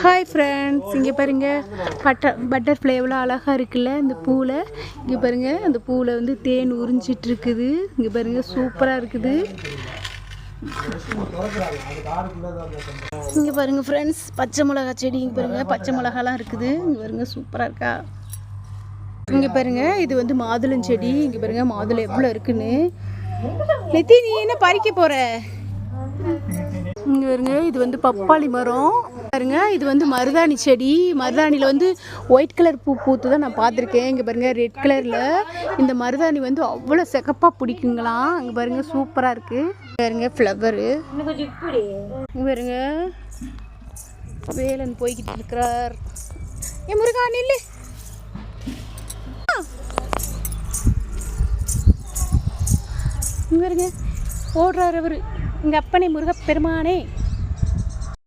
Hi friends, இங்கே பாருங்கள் butterfly எவ்வளோ அழகாக இருக்குல்ல இந்த பூவில். இங்கே பாருங்கள், அந்த பூவில் வந்து தேன் உறிஞ்சிட்டு இருக்குது. இங்கே பாருங்கள், சூப்பராக இருக்குது. இங்கே பாருங்கள் ஃப்ரெண்ட்ஸ், பச்சை மிளகா செடி. இங்கே பாருங்கள், பச்சை மிளகாலாம் இருக்குது. இங்கே பாருங்கள், சூப்பராக இருக்கா. இங்கே பாருங்கள், இது வந்து மாதுளம் செடி. இங்கே பாருங்கள், மாதுளை எவ்வளோ இருக்குன்னு. நித்தி, நீ என்ன பறிக்க போகிற? இங்கே பாருங்க, இது வந்து பப்பாளி மரம். பாருங்க, இது வந்து மருதாணி செடி. மருதாணியில் வந்து ஒயிட் கலர் பூ பூத்து தான் நான் பார்த்துருக்கேன். இங்கே பாருங்க, ரெட் கலரில் இந்த மருதாணி வந்து அவ்வளோ சிகப்பாக பிடிக்குங்களாம். இங்கே பாருங்க, சூப்பராக இருக்குது. பாருங்க, ஃப்ளவரு. இங்கே பாருங்க, வேலன் போய்கிட்டு இருக்கிறார். ஏ முருகா, நில்லு. இங்கே பாருங்க, ஓடுறார் அவர். எங்கள் அப்பனே முருகப்பெருமானே.